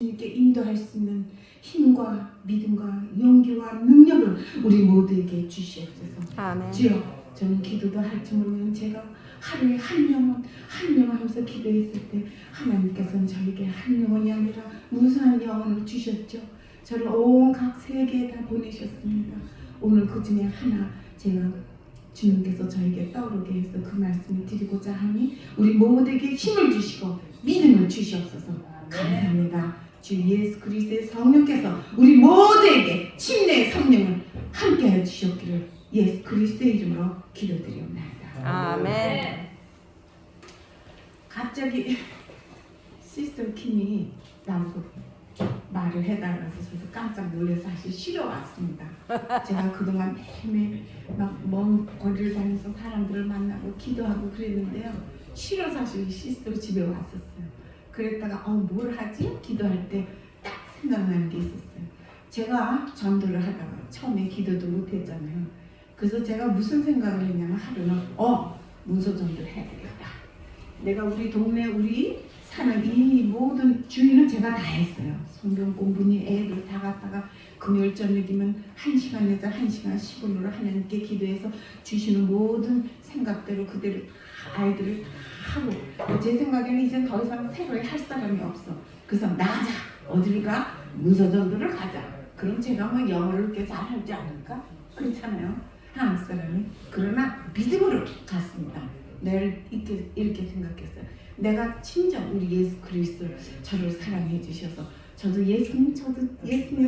주님께 인도할 수 있는 힘과 믿음과 용기와 능력을 우리 모두에게 주시옵소서. 아멘. 주여, 저는 기도도 할 줄 모르는 제가 하루에 한 영혼 하면서 기도했을 때 하나님께서는 저에게 한 영혼이 아니라 무수한 영혼을 주셨죠. 저를 온 각 세계에 다 보내셨습니다. 오늘 그 중에 하나 제가 주님께서 저에게 떠오르게 해서 그 말씀을 드리고자 하니 우리 모두에게 힘을 주시고 믿음을 주시옵소서. 감사합니다. 주 예수 그리스도의 성령께서 우리 모두에게 침례의 성령을 함께하여 주셨기를 예수 그리스도의 이름으로 기도드리옵나이다. 아멘. 갑자기 시스터 킴이 나보고 말을 해달라서 저도 깜짝 놀라서 사실 쉬러 왔습니다. 제가 그동안 매일매일 막 먼 거리를 다니면서 사람들을 만나고 기도하고 그랬는데요. 쉬러 사실 시스터 집에 왔었어요. 그랬다가 뭘 하지? 기도할 때 딱 생각나는 게 있었어요. 제가 전도를 하다가 처음에 기도도 못했잖아요. 그래서 제가 무슨 생각을 했냐면 하루는 문서 전도를 해야 되겠다. 내가 우리 동네 우리 사는 이 모든 주인은 제가 다 했어요. 성경 공부니 애들 다 갖다가 금요일 저녁이면 1시간 내자 1시간 10분으로 하나님께 기도해서 주시는 모든 생각대로 그대로 다 아이들을 다 하고 제 생각에는 이제 더 이상 새로 할 사람이 없어. 그래서 나가자. 어디를 가? 문서 전도를 가자. 그럼 제가 뭐 영어를 그렇게 잘하지 않을까? 그렇잖아요. 한국 사람이. 그러나 믿음으로 갔습니다. 내일 이렇게 생각했어요. 내가 친정 우리 예수 그리스도 저를 사랑해 주셔서 저도 예수님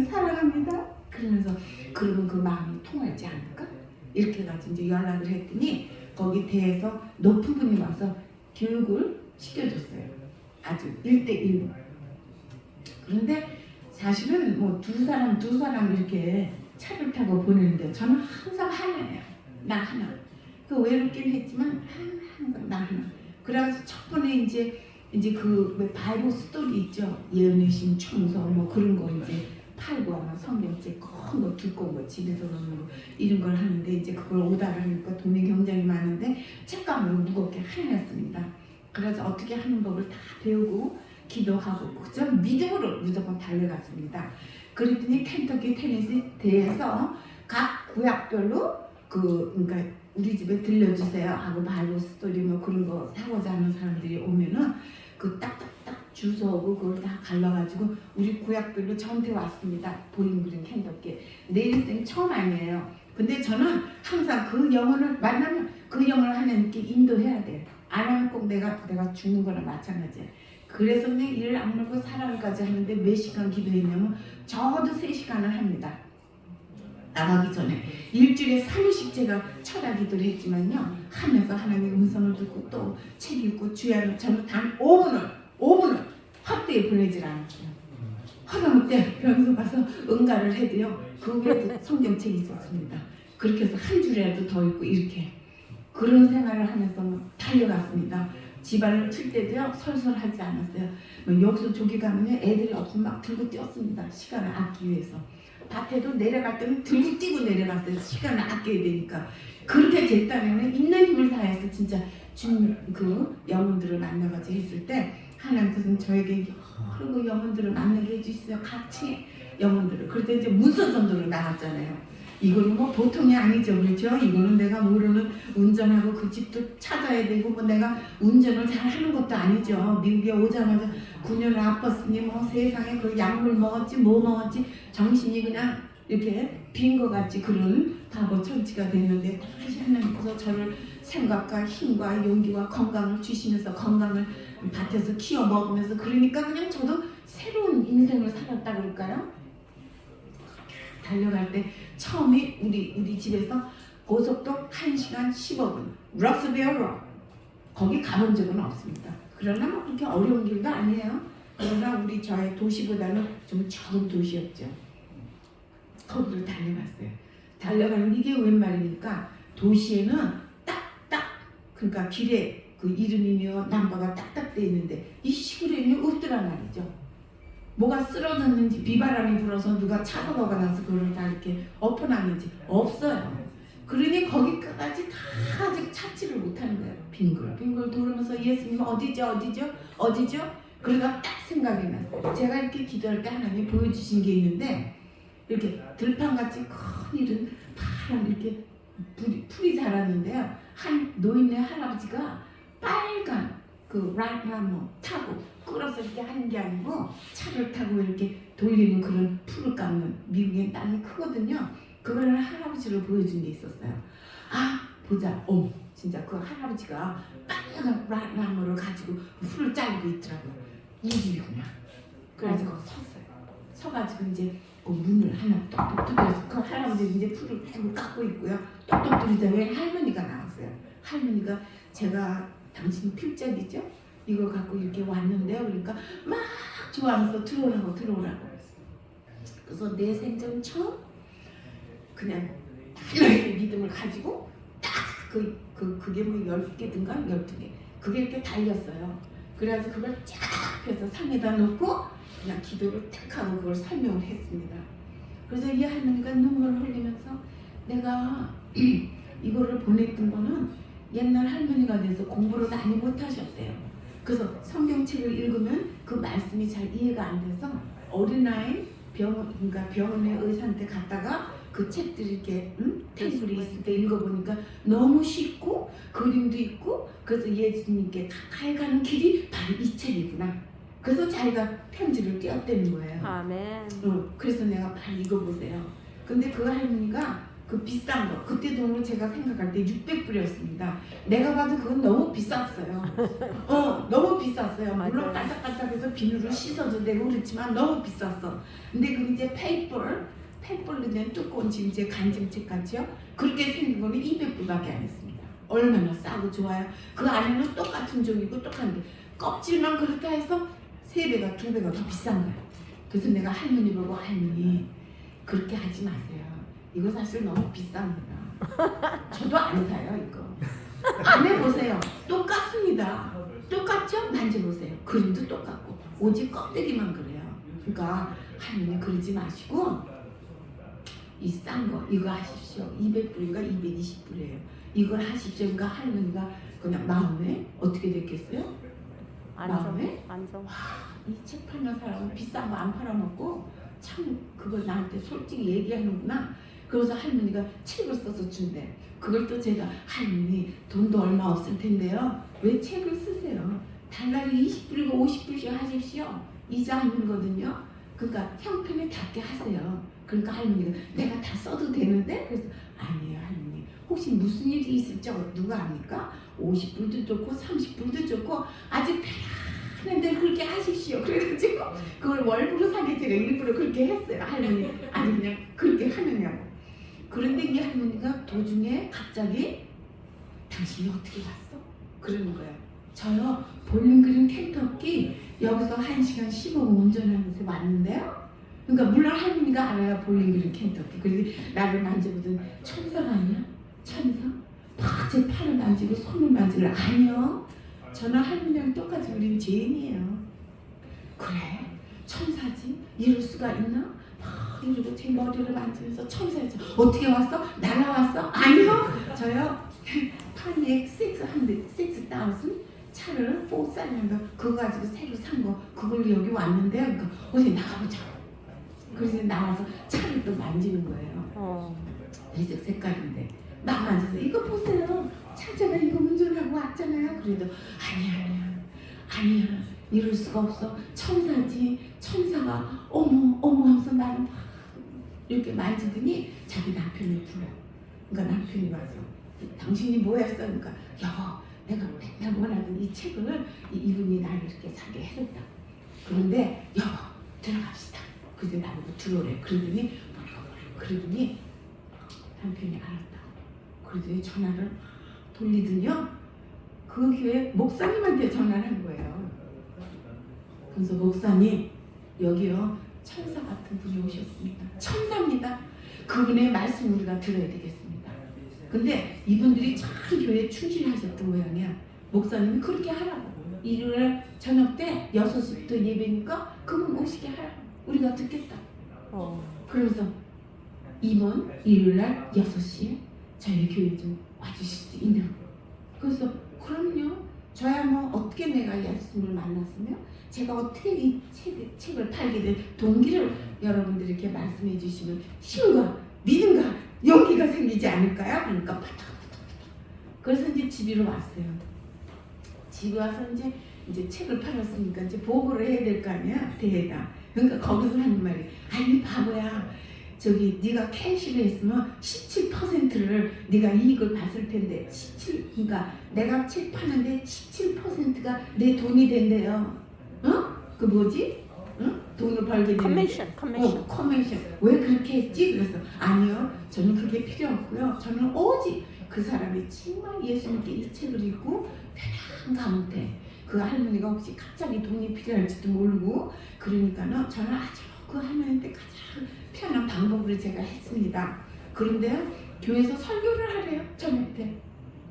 사랑합니다. 그러면서 그러면 그 마음이 통하지 않을까? 이렇게 가지고 이제 연락을 했더니 거기 대에서 높은 분이 와서 교육을 시켜줬어요. 아주 1대1로. 그런데 사실은 뭐 두 사람 이렇게 차를 타고 보내는데 저는 항상 하나예요. 나 하나. 그 외롭긴 했지만 항상 나 하나. 그래서 첫 번에 이제 그 바이블 스토리 있죠. 예언의 신 청소 뭐 그런 거 이제 팔고 아마 성경책 큰 거 두꺼운 거 집에서 놓는 이런 걸 하는데 이제 그걸 오다를 하니까 돈이 굉장히 많은데 책감으로 무겁게 하였습니다. 그래서 어떻게 하는 법을 다 배우고 기도하고 그저 믿음으로 무조건 달려갔습니다. 그랬더니 켄터키 테니시 대에서 각 구약별로 그러니까 우리 집에 들려주세요 하고 바이블 스토리 뭐 그런 거 사고자 하는 사람들이 오면은 그 딱딱딱 주소하고 그걸 다 갈라가지고 우리 구약별로 저한테 왔습니다. 보링그린 켄터키. 내 인생 처음 아니에요. 근데 저는 항상 그 영혼을 만나면 그 영혼을 하나님께 인도해야 돼. 안 하면 꼭 내가 죽는 거랑 마찬가지야. 그래서 그냥 일을 악물고 사랑까지 하는데 몇 시간 기도했냐면 적어도 3시간을 합니다. 나가기 전에 일주일에 3일씩 제가 철야 기도를 했지만요 하면서 하나님의 음성을 듣고 또 책 읽고 주야를 저는 단 5분을 헛되이 보내질 않았어요. 하다못해 병원에 가서 응가를 해도요 그 후에도 성경책이 있었습니다. 그렇게 해서 한 줄이라도 더 읽고 이렇게 그런 생활을 하면서 달려갔습니다. 집안을 틀 때도요 설설하지 않았어요. 뭐 여기서 저기 가면 애들이 없으면 막 들고 뛰었습니다. 시간을 아끼기 위해서. 밭에도 내려갈 때는 들고 뛰고 내려갔어요. 시간을 아껴야 되니까. 그렇게 제 딴에는 있는 힘을 다해서 진짜 주님 그 영혼들을 만나가지고 했을 때 하나님께서는 저에게 여러 영혼들을 만나게 해주세요. 같이 영혼들을. 그래서 이제 문서 전도로 나갔잖아요. 이거는 뭐 보통이 아니죠, 그렇죠? 이거는 내가 모르는 운전하고 그 집도 찾아야 되고 뭐 내가 운전을 잘 하는 것도 아니죠. 미국에 오자마자 9년을 아팠으니 뭐 세상에 그 약물 먹었지 뭐 먹었지 정신이 그냥 이렇게 빈 것 같지 그런 바보 천치가 됐는데 다시 하나님께서 저를 생각과 힘과 용기와 건강을 주시면서 건강을 밭에서 키워 먹으면서 그러니까 그냥 저도 새로운 인생을 살았다 그럴까요? 달려갈 때 처음에 우리 집에서 고속도 1시간 15분 럭스베어로 거기 가본 적은 없습니다. 그러나 뭐 그렇게 어려운 길도 아니에요. 그러나 우리 저의 도시보다는 좀 적은 도시였죠. 거기를 달려갔어요. 달려가는 이게 웬 말입니까? 도시에는 딱딱 그러니까 길에 그 이름이며 넘버가 딱딱 돼 있는데 이 시골에는 없더란 말이죠. 뭐가 쓰러졌는지 비바람이 불어서 누가 차도가 나서 그걸 다 이렇게 엎어놨는지 없어요. 그러니 거기까지 다 아직 찾지를 못하는 거예요. 빙글 돌면서 예수님 어디죠? 그러다 딱 생각이 났어요. 제가 이렇게 기도할 때 하나님 보여주신 게 있는데 이렇게 들판같이 큰 이런 파란 이렇게 풀이 자랐는데요. 한 노인네 할아버지가 빨간 그 라이트라모 타고 끌어서 이렇게 하는 게 아니고 차를 타고 이렇게 돌리는 그런 풀을 깎는 미국의 땅이 크거든요. 그걸 할아버지를 보여준 게 있었어요. 아 보자, 진짜 그 할아버지가 빨간 라이트라모를 가지고 풀을 자르고 있더라고요. 이주이구나. 그래서 거기 섰어요. 서가지고 이제 그 문을 하나 똑똑 두드려서 그 할아버지 이제 풀을 빼고 깎고 있고요. 똑똑 두드리자마자 할머니가 나왔어요. 할머니가 제가 당신 필적이죠? 이걸 갖고 이렇게 왔는데요. 그러니까 막 좋아하면서 들어오라고. 그래서 내 생전 처음 그냥 이렇게 믿음을 가지고 딱 그게 뭐 10개든가 12개 그게 이렇게 달렸어요. 그래가지고 그걸 쫙 펴서 상에다 놓고 그냥 기도를 딱 하고 그걸 설명을 했습니다. 그래서 이 할머니가 눈물을 흘리면서 내가 이거를 보냈던 거는 옛날 할머니가 돼서 공부를 많이 못하셨대요. 그래서 성경책을 읽으면 그 말씀이 잘 이해가 안 돼서 어린아이 그러니까 병원에 의사한테 갔다가 그 책들이 이렇게 테이블에 있을 때 읽어보니까 너무 쉽고 그림도 있고 그래서 예수님께 가까이 가는 길이 바로 이 책이구나. 그래서 자기가 편지를 띄었다는 거예요. 아멘. 그래서 내가 빨리 읽어보세요. 근데 그 할머니가 그 비싼 거 그때 돈으로 제가 생각할 때 600불이었습니다. 내가 봐도 그건 너무 비쌌어요. 너무 비쌌어요. 물론 반짝반짝해서 비누로 씻어도 되고 그렇지만 너무 비쌌어. 근데 그 이제 페이퍼로 된 두꺼운 지금 제 간증책 같이요. 그렇게 생긴 거는 200불밖에 안 했습니다. 얼마나 싸고 좋아요. 그 안에는 똑같은 종이고 똑같은데 껍질만 그렇다 해서 3배가 2배가 더 비싼 거예요. 그래서 내가 할머니 보고 할머니 그렇게 하지 마세요. 이거 사실 너무 비쌉니다. 저도 안 사요 이거. 안 해보세요. 똑같습니다. 똑같죠? 만져보세요. 그림도 똑같고 오직 껍데기만 그래요. 그러니까 할머니 그러지 마시고 이 싼 거 이거 하십시오. 200불인가 220불이에요. 이걸 하십시오. 그러니까 할머니가 그냥 마음에 어떻게 됐겠어요? 마음에? 이 책 팔는 사람은 비싼 거 안 팔아먹고 참 그걸 나한테 솔직히 얘기하는구나. 그래서 할머니가 책을 써서 준대. 그걸 또 제가 할머니 돈도 얼마 없을 텐데요. 왜 책을 쓰세요? 달러리 20불이고 50불씩 하십시오. 이자 안 들거든요. 그러니까 형편에 닿게 하세요. 그러니까 할머니가 내가 다 써도 되는데? 그래서 아니에요 할머니. 혹시 무슨 일이 있을지 누가 압니까? 50불도 좋고 30불도 좋고 아주 편한데 그렇게 하십시오. 그래가지고 그걸 월부로 사게 제가 일부러 그렇게 했어요. 할머니 아니 그냥 그렇게 하느냐고. 그런데 이 할머니가 도중에 갑자기 당신이 어떻게 왔어? 그러는 거예요. 저요 볼링그린 켄터키 여기서 1시간 15분 운전하면서 왔는데요. 그러니까 물론 할머니가 알아요. 볼링그린 켄터키. 그래서 나를 만져보더니 천사가 아니야? 천사? 막 제 팔을 만지고 손을 만지고 아니요. 저는 할머니랑 똑같이 우린 죄인이에요. 그래? 천사지? 이럴 수가 있나? 이러고 제 머리를 만지면서 천사였죠. 어떻게 왔어? 날아왔어? 아니요. 저요 파니에 6,000 차를 4,000 그거 가지고 새로 산 거 그걸 여기 왔는데요. 그러니까 어디 나가보자. 그래서 나와서 차를 또 만지는 거예요. 회색 색깔인데 막 만져서 이거 보세요. 차 제가 이거 운전하고 왔잖아요. 그래도 아니야 이럴 수가 없어. 천사지. 천사가 어머 하면서 나를 막 이렇게 만지더니 자기 남편을 불러. 그러니까 남편이 와서 당신이 뭐 했어? 그러니까 여보 내가 맨날 원하던 이 책을 이분이 나를 이렇게 사게 해줬다. 그런데 여보 들어갑시다. 그래서 나보고 들어오래. 그러더니 남편이 알았다. 그러더니 전화를 돌리더니요. 그 교회 목사님한테 전화를 한 거예요. 그래서 목사님 여기요 천사 같은 분이 오셨습니다. 천사입니다. 그분의 말씀 우리가 들어야 되겠습니다. 근데 이분들이 참 교회에 충실하셨던 모양이야. 목사님이 그렇게 하라고. 일요일 저녁 때 6시부터 예배니까 그분 오시게 하라고. 우리가 듣겠다. 그러면서 이번 일요일날 6시에 저희 교회 좀 와주실 수 있냐고. 그래서 그럼요. 저야 뭐 어떻게 내가 예수님을 만났으면 제가 어떻게 이 책을 팔게 된 동기를 여러분들이 이렇게 말씀해 주시면 힘과 믿음과 용기가 생기지 않을까요? 그러니까 바닥바닥. 그래서 이제 집으로 왔어요. 집에 와서 이제 책을 팔았으니까 이제 보고를 해야 될 거 아니야, 대회다. 그러니까 거기서 하는 말이, 아니 바보야, 저기 네가 캐시를 했으면 17%를 네가 이익을 봤을 텐데, 그러니까 내가 책 파는데 17%가 내 돈이 된대요. 어? 그 뭐지? 응? 돈을 벌게 되는 커미션. 왜 그렇게 했지? 그래서 아니요, 저는 그게 필요 없고요. 저는 오직 그 사람이 정말 예수님께 이 책을 읽고 편한 가운데 그 할머니가 혹시 갑자기 돈이 필요할지도 모르고 그러니까는 저는 아주 그 할머니한테 가장 편한 방법으로 제가 했습니다. 그런데 교회에서 설교를 하래요, 저녁 때.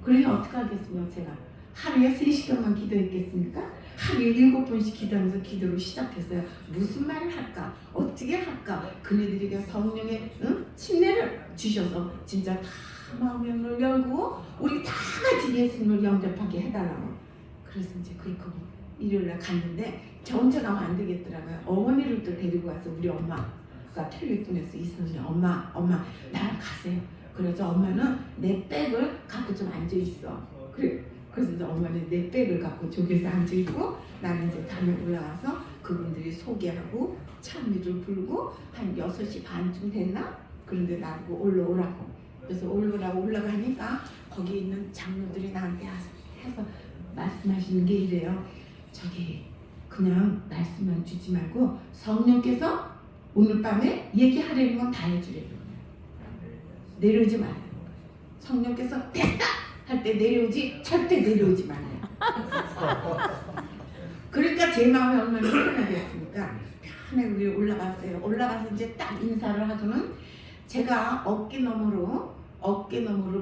그러니 어떻게 하겠습니까? 제가 하루에 3시간만 기도했겠습니까? 하루에 7번씩 기도하면서 기도를 시작했어요. 무슨 말을 할까? 어떻게 할까? 그네들에게 성령의 침례를 주셔서 진짜 다 마음의 문을 열고 우리 다 같이 예수님을 영접하게 해달라고. 그래서 이제 그렇게 일요일날 갔는데 저 혼자 가면 안 되겠더라고요. 어머니를 또 데리고 와서 우리 엄마가 텔레비전에서 있었는데 엄마 나랑 가세요. 그래서 엄마는 내 백을 갖고 좀 앉아있어. 그래서 이제 엄마는 내 백을 갖고 저기서 앉아있고 나는 이제 담에 올라가서 그분들이 소개하고 찬미를 불고 한 6시 반쯤 됐나? 그런데 나보고 올라오라고. 그래서 올라가니까 거기 있는 장로들이 나한테 해서 말씀하시는 게 이래요. 저기 그냥 말씀만 주지 말고 성령께서 오늘 밤에 얘기하려는 건 다 해주래요. 내려오지 말아요. 성령께서 됐다 할 때 내려오지 절대 내려오지 말아요. 그러니까 제 마음이 얼마나 편하겠습니까? 편하게 위에 올라갔어요. 올라가서 이제 딱 인사를 하고는 제가 어깨 너머로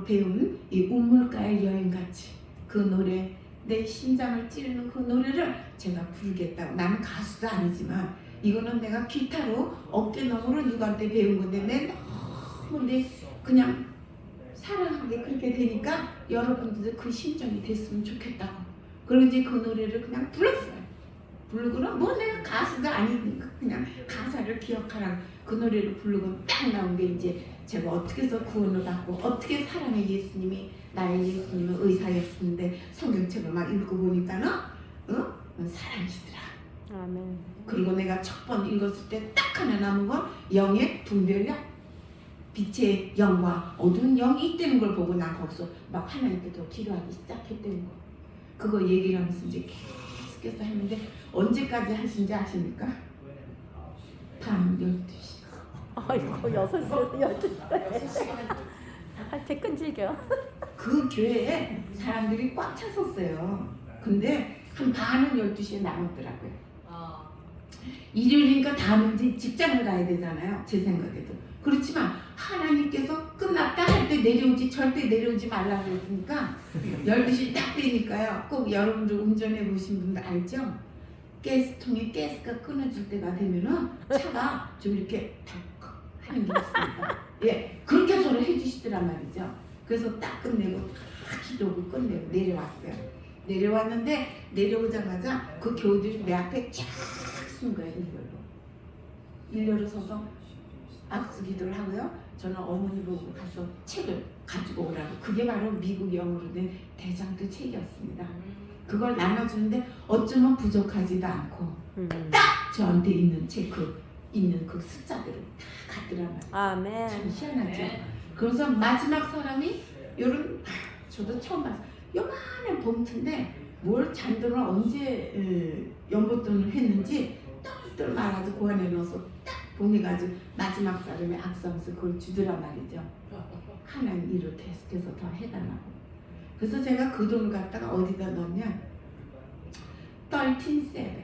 배운 이 우물가의 여행같이 그 노래, 내 심장을 찌르는 그 노래를 제가 부르겠다고. 나는 가수도 아니지만 이거는 내가 기타로 어깨 너머로 누구한테 배운 건데 내 그냥 사랑하게 그렇게 되니까 여러분들도 그 심정이 됐으면 좋겠다고. 그리고 이제 그 노래를 그냥 불렀어요. 부르고는 뭐 내가 가수가 아니니까 그냥 가사를 기억하라고 그 노래를 부르고 딱 나온 게 이제 제가 어떻게 해서 구원을 받고 어떻게 사랑의 예수님이 나의 예수님은 의사였는데 성경책을 막 읽어보니까는 사랑이시더라. 아멘. 그리고 내가 첫 번 읽었을 때 딱 하나 남은 건 영의 분별력, 빛의 영과 어두운 영이 있다는 걸 보고 난 거기서 막 하나님께도 기도하기 시작했다는 거. 그거 얘기를 하면서 이제 계속해서 했는데 언제까지 하신지 아십니까? 밤 12시. 아이고 6시 12시. 할 끈질겨. 그 교회에 사람들이 꽉 찼었어요. 근데 한 반은 12시에 남았더라고요. 일요일이니까 다음은 이제 직장을 가야 되잖아요. 제 생각에도. 그렇지만 하나님께서 끝났다 할 때 내려오지 절대 내려오지 말라고 했으니까 12시 딱 되니까요. 꼭 여러분들 운전해 보신 분들 알죠? 가스통에 가스가 끊어질 때가 되면은 차가 좀 이렇게 덜컥 하는 게 있습니다. 예, 그렇게 저를 해주시더란 말이죠. 그래서 딱 끝내고 딱 기도하고 끝내고 내려왔어요. 내려왔는데 내려오자마자 그 교우들이 내 앞에 쫙 쓴 거예요. 일렬로 서서 악수 기도를 하고요. 저는 어머니 보고 가서 책을 가지고 오라고. 그게 바로 미국 영어로 된 대장도 책이었습니다. 그걸 나눠주는데 어쩌면 부족하지도 않고 딱 저한테 있는 있는 그 숫자대로 다 갔더란 말이에요. 아멘. 참 희한하죠. 그래서 마지막 사람이 요런 저도 처음 봤어요. 요만한 봉투인데 뭘 잔돈을 언제 연봉돈을 했는지 똘똘 말아서 그 안에 넣어서 딱 보내가지고 마지막 사람이 악수하면서 그걸 주더란 말이죠. 하나님 일을 계속해서 더 해달라고. 그래서 제가 그 돈을 갖다가 어디다 넣었냐? 13세븐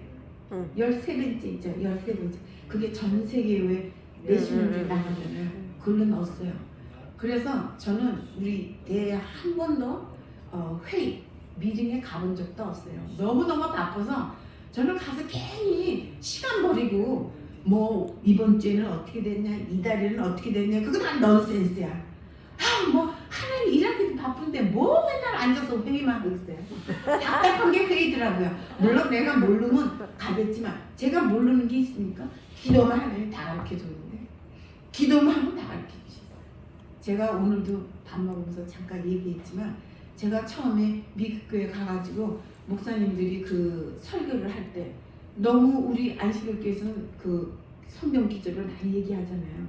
13번째 있죠. 13번째. 그게 전 세계에 왜 내신을 나가잖아요. 그걸로 넣었어요. 그래서 저는 우리 대회 한 번도 회의, 미팅에 가본 적도 없어요. 너무너무 바빠서 저는 가서 괜히 시간 버리고 뭐 이번 주에는 어떻게 됐냐, 이달에는 어떻게 됐냐, 그거 다 넌센스야. 뭐 하나님 일하기도 바쁜데 뭐 맨날 앉아서 회의만 하고 있어요. 답답한 게 회의더라고요. 물론 내가 모르면 가겠지만 제가 모르는 게 있습니까? 기도만 하면 다 가르쳐 주는데 기도만 하면 다 가르쳐 주셨어요. 제가 오늘도 밥 먹으면서 잠깐 얘기했지만 제가 처음에 미국 교회 가가지고 목사님들이 그 설교를 할 때 너무 우리 안식일교에서는 그 성경 기절을 많이 얘기하잖아요.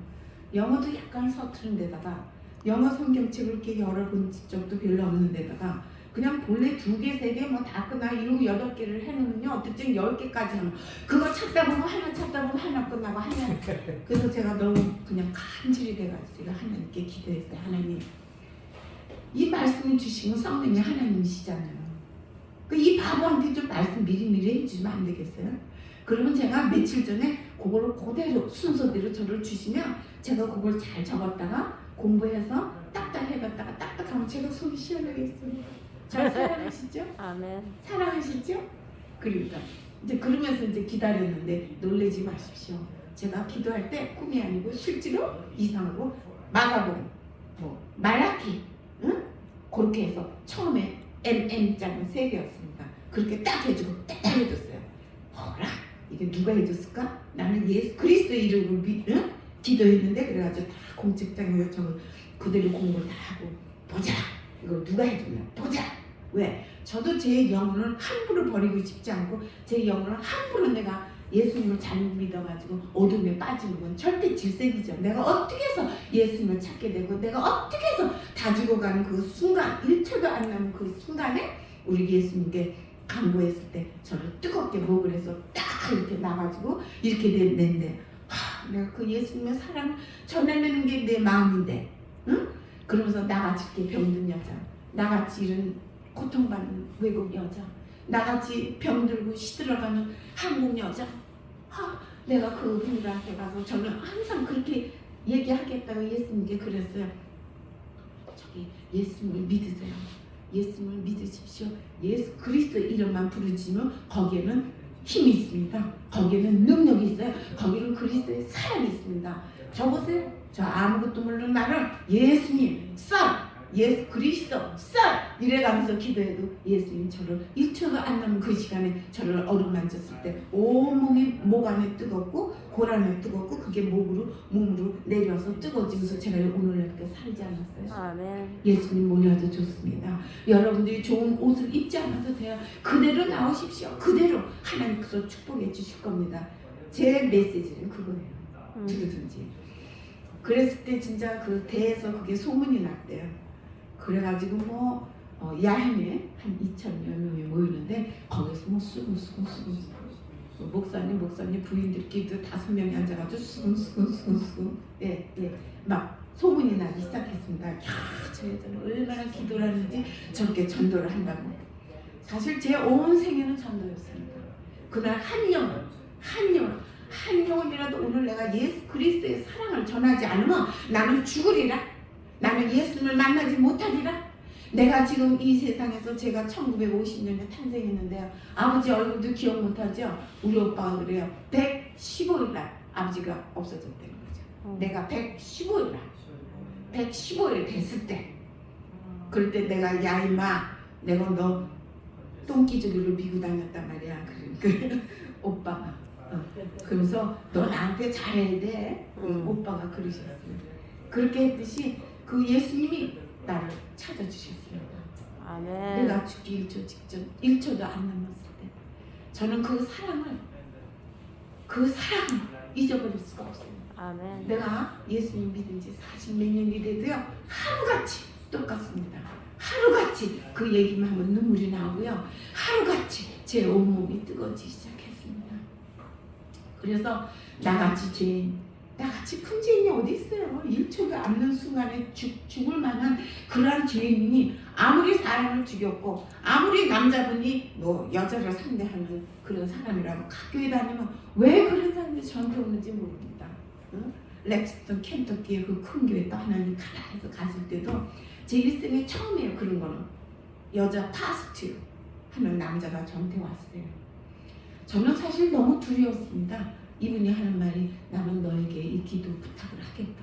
영어도 약간 서투른 데다가 영어 성경책을 이렇게 열어본 적도 별로 없는 데다가 그냥 본래 2개, 3개 뭐 다 끝나 7, 8개를 해놓으면요 어떻게 10개까지 하면 그거 찾다 보면 하나 찾다 보면 하나 끝나고 하나. 그래서 제가 너무 그냥 간절히 돼가지고 제가 하나님께 기도했어요. 하나님 이 말씀을 주신 건 성령이 하나님이시잖아요. 이 바보한테 좀 말씀 미리미리 해주시면 안 되겠어요? 그러면 제가 며칠 전에 그걸로 그대로 순서대로 저를 주시면 제가 그걸 잘 적었다가 공부해서 딱딱 해봤다가 딱딱하면 제가 속이 시원하겠습니다. 잘 사랑하시죠? 아멘. 사랑하시죠? 그러니까 이제 그러면서 이제 기다렸는데 놀라지 마십시오. 제가 기도할 때 꿈이 아니고 실제로 이상하고 마가복, 뭐 말라키, 응? 그렇게 해서 처음에 MM장은 3개였습니다. 그렇게 딱 해주고 딱 해줬어요. 뭐라? 이게 누가 해줬을까? 나는 예수 그리스도의 이름으로 응? 기도했는데 그래가지고 다 공책장에 저 그대로 공부를 다 하고 보자. 이걸 누가 해줬냐? 보자. 왜? 저도 제 영혼을 함부로 버리고 싶지 않고 제 영혼을 함부로 내가 예수님을 잘못 믿어가지고 어둠에 빠지는 건 절대 질색이죠. 내가 어떻게 해서 예수님을 찾게 되고 내가 어떻게 해서 다 죽어가는 그 순간 1초도 안 남은 그 순간에 우리 예수님께 간구했을 때 저를 뜨겁게 목을 해서 딱 이렇게 나가지고 이렇게 냈는데 내가 그 예수님의 사랑을 전해내는 게 내 마음인데 응? 그러면서 나같이 이렇게 병든 여자 나같이 이런 고통받는 외국 여자 나같이 병들고 시들어가는 한국 여자 내가 그분들한테 가서 저는 항상 그렇게 얘기하겠다고 예수님께 그랬어요. 저기 예수님을 믿으세요. 예수님을 믿으십시오. 예수 그리스도 이름만 부르시면 거기에는 힘이 있습니다. 거기에는 능력이 있어요. 거기는 그리스도의 사랑이 있습니다. 저보세요. 저 아무것도 모르는 나를 예수님 썰 예수 그리스도 썰 이래가면서 기도해도 예수님 저를 1초도 안 남은 그 시간에 저를 어루만졌을 때 온몸이 목 안에 뜨겁고 골 안에 뜨겁고 그게 몸으로 내려서 뜨거워지면서 제가 오늘 이렇게 살지 않았어요. 아멘. 예수님 몰라도 좋습니다. 여러분들이 좋은 옷을 입지 않아도 돼요. 그대로 나오십시오. 그대로 하나님께서 축복해 주실 겁니다. 제 메시지는 그거예요. 누구든지. 그랬을 때 진짜 그 대에서 그게 소문이 났대요. 그래가지고 뭐 야행에 한 2,000여 명이 모이는데 거기서 뭐 수군 목사님 부인들끼리도 5명이 앉아가지고 수군 막 소문이 나기 시작했습니다. 야, 저 여자는 얼마나 기도를 하는지 저렇게 전도를 한다고. 사실 제 온 생애는 전도였습니다. 그날 한 영혼이라도 오늘 내가 예수 그리스도의 사랑을 전하지 않으면 나는 죽으리라. 나는 예수님을 만나지 못하리라. 내가 지금 이 세상에서 제가 1950년에 탄생했는데요. 아버지 얼굴도 기억 못하죠. 우리 오빠가 그래요. 115일 날 아버지가 없어졌다는 거죠. 내가 115일 됐을 때 그럴 때 내가 야 임마 내가 너 똥기저귀를 미고 다녔단 말이야. 그러니까 오빠가 그러면서 너 나한테 잘해야 돼. 오빠가 그러셨어요. 그렇게 했듯이 그 예수님이 나를 찾아주셨습니다. 아멘. 내가 죽기 1초 직전 1초도 안 남았을 때 저는 그 사랑을 잊어버릴 수가 없습니다. 아멘. 내가 예수님 믿은 지 40몇 년이 돼도요 하루같이 똑같습니다. 하루같이 그 얘기만 하면 눈물이 나오고요. 하루같이 제 온몸이 뜨거워지기 시작했습니다. 그래서 나같이 죄인 나같이 큰 죄인이 어디 있어요. 1초도 않는 순간에 죽을 만한 그러한 죄인이 아무리 사람을 죽였고 아무리 남자분이 뭐 여자를 상대하는 그런 사람이라고 학교에 다니면 왜 그런 사람들이 저한테 오는지 모릅니다. 응? 렉스턴 켄터키의 그 큰 교회 또 하나님 가라해서 갔을 때도 제 일생에 처음이에요. 그런 거는 여자 파스트 하는 남자가 저한테 왔어요. 저는 사실 너무 두려웠습니다. 이분이 하는 말이 나는 너에게 이 기도 부탁을 하겠다.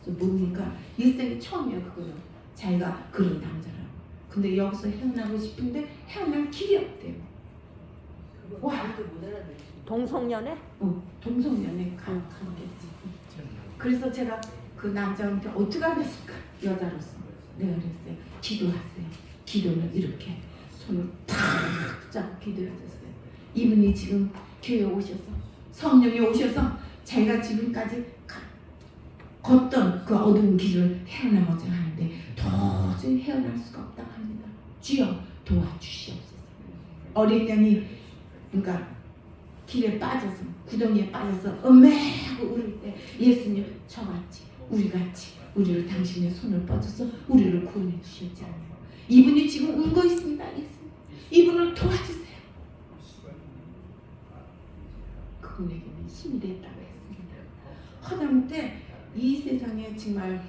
그래서 뭡니까? 일생이 처음이에요. 그거는 자기가 그런 남자라고. 근데 여기서 헤어나고 싶은데 헤어날 길이 없대요. 와. 동성연애? 동성연애 관계지. 그래서 제가 그 남자한테 어떻게 하겠습니까? 여자로서 내가 그랬어요. 기도하세요. 기도는 이렇게 손을 탁 잡고 기도해줬어요. 이분이 지금 교회에 오셔서 성령이 오셔서 자기가 지금까지 걷던 그 어두운 길을 헤어나고자 하는데 도저히 헤어날 수가 없다고 합니다. 주여 도와주시옵소서. 어린 양이 그러니까 길에 빠져서 구덩이에 빠져서 음매하고 울을 때 예수님 저같이 우리같이 우리를 당신의 손을 뻗어서 우리를 구원해 주셨잖아요. 이분이 지금 울고 있습니다. 예수님 이분을 도와주세요. 그분에게는 힘이 됐다고 했습니다. 하다못해 이 세상에 정말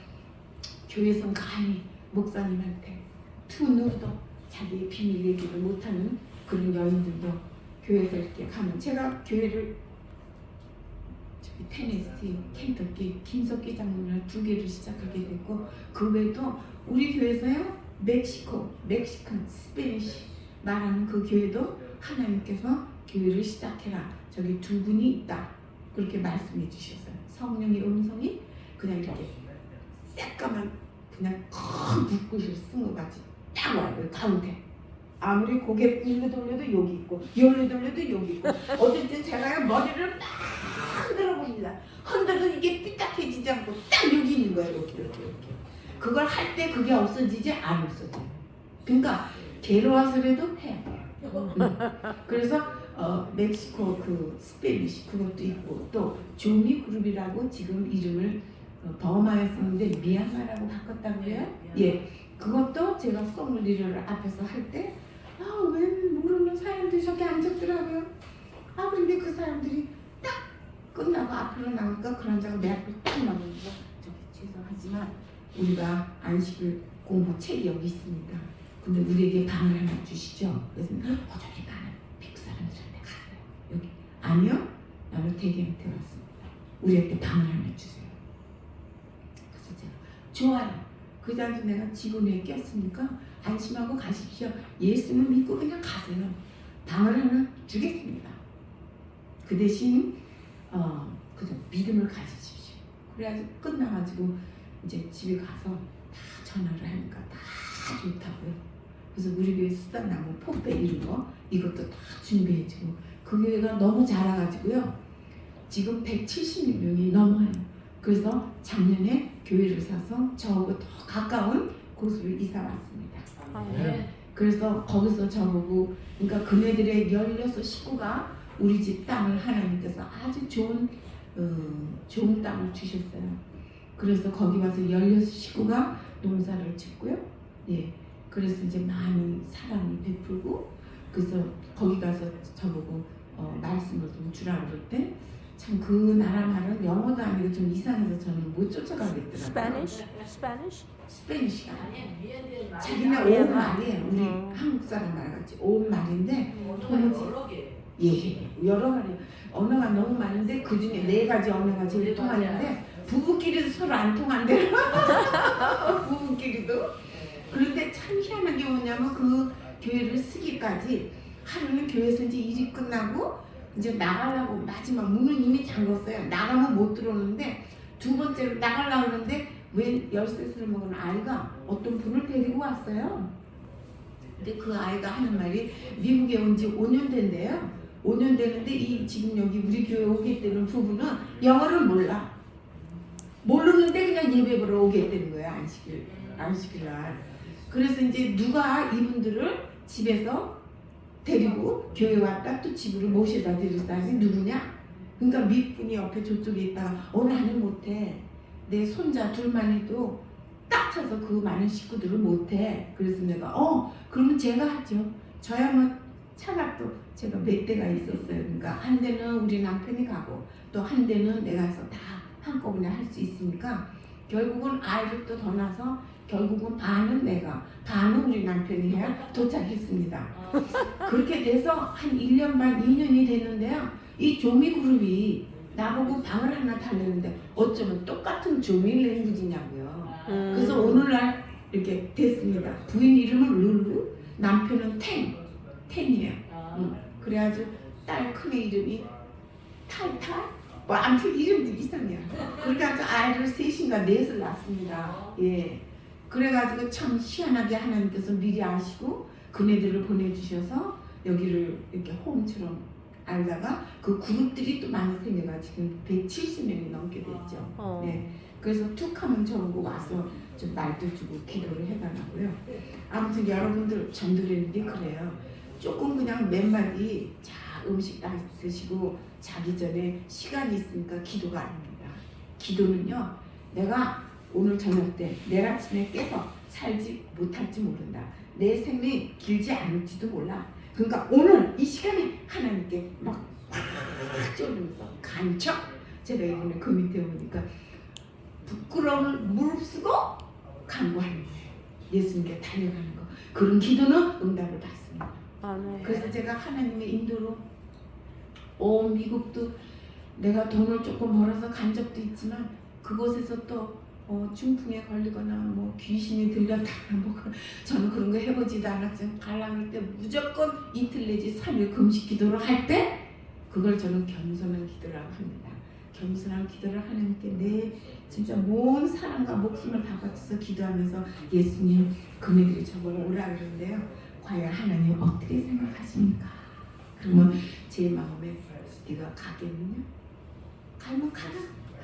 교회에서 감히 목사님한테 투누도 자기의 비밀 얘기를 못하는 그런 여인들도 교회에서 이렇게 가면 제가 교회를 저기 테네시, 켄터키, 김석기 장로를 2개를 시작하게 됐고 그 외에도 우리 교회에서요 멕시칸, 스페니쉬 말하는 그 교회도 하나님께서 교회를 시작해라. 저기 2분이 있다. 그렇게 말씀해 주셨어요. 성령의 음성이 그냥 이렇게 새까만 그냥 큰 붓글을 쓴 것 같이 딱 와요. 가운데. 아무리 고개 일로 돌려도 여기 있고 여기로 돌려도 여기 있고 어떨 때 제가요 머리를 막 흔들어 봅니다. 흔들어도 이게 삐딱해지지 않고 딱 여기 있는 거예요. 이렇게. 그걸 할 때 그게 없어지지 안 없어져요. 그러니까 괴로워서라도 해야 돼요. 그래서 멕시코 그 스페니쉬 그것도 있고 또 조미 그룹이라고 지금 이름을 버마에 쓰는데 미얀마라고 바꿨다고요? 예, 그것도 제가 소믈리에를 앞에서 할 때 왜 모르는 사람들이 저기 앉았더라고요. 근데 그 사람들이 딱 끝나고 앞으로 나오니까 그 남자가 내 앞에 딱 나오면서 저기 죄송하지만 우리가 안식일 공부 책이 여기 있습니다. 근데 우리에게 방을 하나 주시죠. 그래서 저기 나는 미국 사람들한테 가세요. 여기 아니요, 나는 대개한테 왔습니다. 우리한테 방을 하나 주세요. 그래서 제가 좋아요. 그 자리에 내가 직원에 꼈으니까 안심하고 가십시오. 예수는 믿고 그냥 가세요. 방을 하나 주겠습니다. 그 대신 그저 믿음을 가지십시오. 그래가지고 끝나가지고 이제 집에 가서 다 전화를 하니까 다 좋다고요. 그래서 우리 교회 수단나무 포배 이런 거 이것도 다 준비해주고 그 교회가 너무 자라가지고요. 지금 170명이 넘어요. 그래서 작년에 교회를 사서 저하고 더 가까운 곳으로 이사 왔습니다. 그래서 거기서 저보고 그러니까 그네들의 16 식구가 우리 집 땅을 하나님께서 아주 좋은 땅을 주셨어요. 그래서 거기 와서 16 식구가 농사를 짓고요. 예, 그래서 이제 많은 사랑을 베풀고 그래서 거기 가서 저보고 말씀을 좀 주라 그럴 때 참 그 나라 말은 영어도 아니고 좀 이상해서 저는 못 쫓아가겠더라고요. 스페니쉬가 자기네 온 말이에요. 우리 한국 사람 말 같이 온 말인데 도무지 여러 마리 언어가 너무 많은데 그 중에 4가지 언어가 제일 통하는데 부부끼리도 서로 안 통한대요. 부부끼리도. 그런데 참 희한한 게 뭐냐면 그 교회를 쓰기까지 하루는 교회에서 이제 일이 끝나고 이제 나가려고 마지막 문을 이미 잠궜어요. 나가면 못 들어오는데 2번째로 나가려고 하는데 왜 13살을 먹은 아이가 어떤 분을 데리고 왔어요. 근데 그 아이가 하는 말이 미국에 온 지 5년 된대요. 5년 되는데 이 지금 여기 우리 교회 오겠다는 부부는 영어를 몰라. 모르는데 그냥 예배 보러 오겠다는 거예요. 안식일 날. 그래서 이제 누가 이분들을 집에서 데리고 교회 왔다 또 집으로 모셔다 드렸다니 누구냐? 그러니까 미분이 옆에 저쪽에 있다가 나는 못해. 내 손자 둘만 해도 딱 쳐서 그 많은 식구들을 못해. 그래서 내가 그러면 제가 하죠. 저야만 차가 또 제가 몇 대가 있었어요. 그러니까 한 대는 우리 남편이 가고 또 한 대는 내가 해서 다 한꺼번에 할 수 있으니까 결국은 아이를 또 더 낳아서 결국은 반은 내가 반은 우리 남편이 해야 도착했습니다. 그렇게 돼서 한 1년 반 2년이 됐는데요. 이 조미 그룹이 나보고 방을 하나 달랬는데 어쩌면 똑같은 조미 랭귀지냐고요. 그래서 오늘날 이렇게 됐습니다. 부인 이름은 룰루, 남편은 텐이에요. 그래가지고 딸 큰애 이름이 탈탈, 뭐 아무튼 이름도 이상해요. 그래가지고 아이를 셋인가 넷을 낳습니다. 예. 그래가지고 참 희한하게 하나님께서 미리 아시고 그네들을 보내주셔서 여기를 이렇게 홈처럼 알다가 그 그룹들이 또 많이 생겨가 지금 170명이 넘게 됐죠. 네. 그래서 툭하면 저러고 와서 좀 말도 주고 기도를 해달라고요. 아무튼 여러분들 전도되는데 그래요. 조금 그냥 몇 마디 자 음식 다 드시고 자기 전에 시간이 있으니까 기도가 아닙니다. 기도는요, 내가 오늘 저녁 때 내일 아침에 깨서 살지 못할지 모른다. 내 생명이 길지 않을지도 몰라. 그러니까 오늘 이 시간에 하나님께 막 쫄면서 간척. 제가 이번에 그 밑에 오니까 부끄러움을 무릅쓰고 간구하는 거예요. 예수님께 달려가는 거. 그런 기도는 응답을 받습니다. 아멘. 그래서 제가 하나님의 인도로 온 미국도 내가 돈을 조금 벌어서 간 적도 있지만 그곳에서 또 중풍에 걸리거나 뭐 귀신이 들렸다 뭐 저는 그런 거 해보지도 않았지만 가려고 할 때 무조건 이틀 내지 3일 금식 기도를 할 때 그걸 저는 겸손한 기도라고 합니다. 겸손한 기도를 하나님께 내 진짜 모든 사랑과 목숨을 다 바쳐서 기도하면서 예수님 그네들이 저걸 오라 그러는데요. 과연 하나님 어떻게 생각하십니까? 그러면 제 마음에 네가 가겠느냐? 가면 가라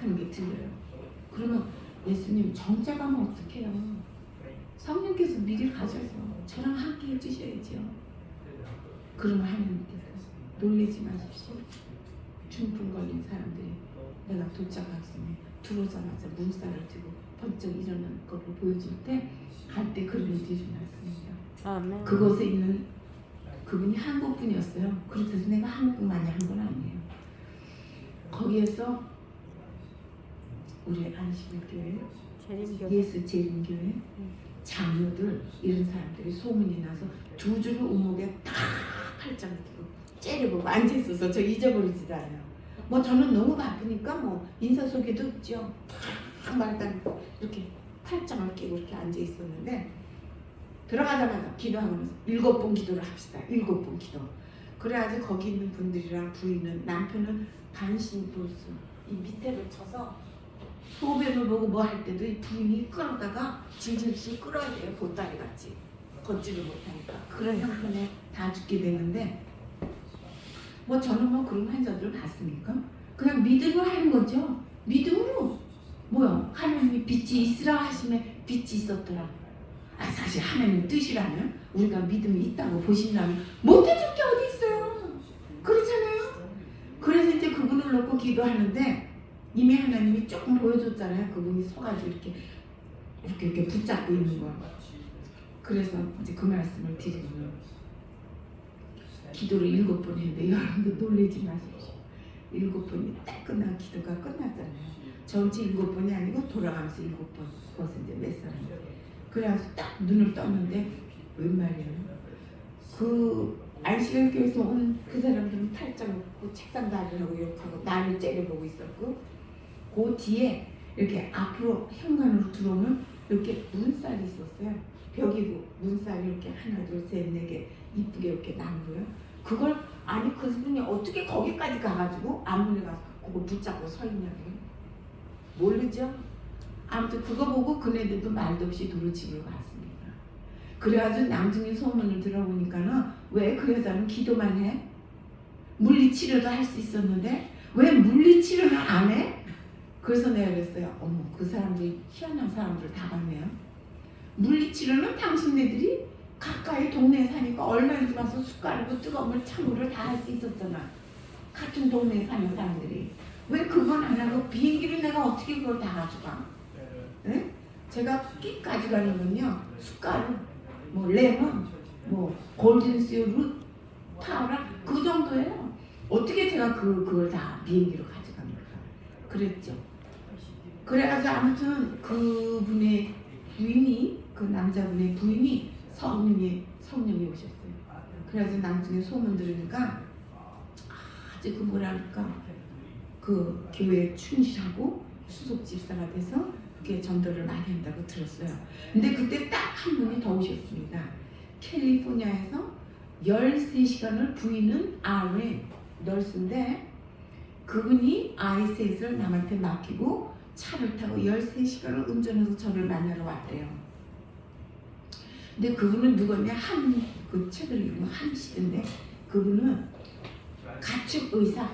하는 게 들려요. 그러면 예수님 정자 가면 어떡해요? 성령께서 미리 가셔서 저랑 함께 해주셔야죠. 그러면 하나님께서 놀라지 마십시오. 중풍 걸린 사람들이 내가 도착했으면 들어오자마자 문살을 들고 번쩍 일어나는 것을 보여줄 때 갈 때 그런 일이 났습니다. 아멘. 그곳에 있는 그분이 한국 분이었어요. 그래서 내가 한국만이 한 건 아니에요. 거기에서 우리 안식일교회, 재림교회. 예수 재림교회 장로들 이런 사람들이 소문이 나서 두 줄을 오목에 딱 팔짱 끼고 째려보고 앉아 있어서 저 잊어버리지도 않아요. 뭐 저는 너무 바쁘니까 뭐 인사소개도 없죠. 딱 말단 이렇게 팔짱을 끼고 이렇게 앉아 있었는데 들어가자마자 기도하면서 7번 기도를 합시다. 7번 기도. 그래야지 거기 있는 분들이랑 부인은 남편은 반신불수 이 밑에를 쳐서 소변을 보고 뭐 할 때도 이 부인이 끌어다가 질질질 끌어야 돼요. 보따리 같이 걷지를 못하니까 그런 형편에 다 죽게 되는데 뭐 저는 뭐 그런 환자들 봤습니까? 그냥 믿음으로 하는 거죠. 믿음으로 뭐요? 하나님이 빛이 있으라 하심에 빛이 있었더라. 사실 하나님 뜻이라면 우리가 믿음이 있다고 보신다면 못해줄 게 어디 있어요. 그렇잖아요. 그래서 이제 그분을 놓고 기도하는데 이미 하나님이 조금 보여줬잖아요. 그분이 서가지고 이렇게 붙잡고 있는 거. 그래서 이제 그 말씀을 드리면 기도를 7번 했는데 여러분들 놀라지 마십시오. 7번이 딱 끝난 기도가 끝났잖아요. 전체 7번이 아니고 돌아가면서 7번. 그것을 이제 몇 사람. 그래서 딱 눈을 떴는데 웬 말이에요. 그 안식일교에서 온 그 사람들은 팔짱 놓고 책상 다리라고 이렇게 하고 나를 째려보고 있었고 그 뒤에 이렇게 앞으로 현관으로 들어오면 이렇게 문살이 있었어요. 벽이고 문살이 이렇게 하나 둘 셋 네 개 이쁘게 이렇게 난 거예요. 그걸 아니 그 분이 어떻게 거기까지 가가지고 안문에 가서 그거 붙잡고 서 있냐고요. 모르죠. 아무튼 그거 보고 그네들도 말도 없이 도로집으로 갔습니다. 그래가지고 나중에 소문을 들어보니까는 왜 그 여자는 기도만 해? 물리치료도 할 수 있었는데 왜 물리치료는 안 해? 그래서 내가 그랬어요. 어머 그 사람들이 희한한 사람들 다 봤네요. 물리치료는 당신네들이 가까이 동네에 사니까 얼마든지 와서 숟가락으로 뜨거운 물 찬물을 다 할 수 있었잖아. 같은 동네에 사는 사람들이 왜 그건 안 하고 비행기를 내가 어떻게 그걸 다 가져가? 네? 제가 끼 가져가는 건요 숟가루, 뭐 레몬, 뭐 골든스유, 룻, 파우라 그 정도예요. 어떻게 제가 그걸 다 비행기로 가져갑니까? 그랬죠. 그래가지고 아무튼 그분의 부인이 그 남자분의 부인이 성령이 오셨어요. 그래가지고 나중에 소문 들으니까 아주 그 뭐랄까 그 교회에 충실하고 수석 집사가 돼서 그게 전도를 많이 한다고 들었어요. 근데 그때 딱 한 분이 더 오셨습니다. 캘리포니아에서 13시간을 부인은 아우의 널스인데 그분이 아이 셋을 남한테 맡기고 차를 타고 13시간을 운전해서 저를 만나러 왔대요. 근데 그분은 누구냐? 그 책을 읽은 한시인데 그분은 가축 의사.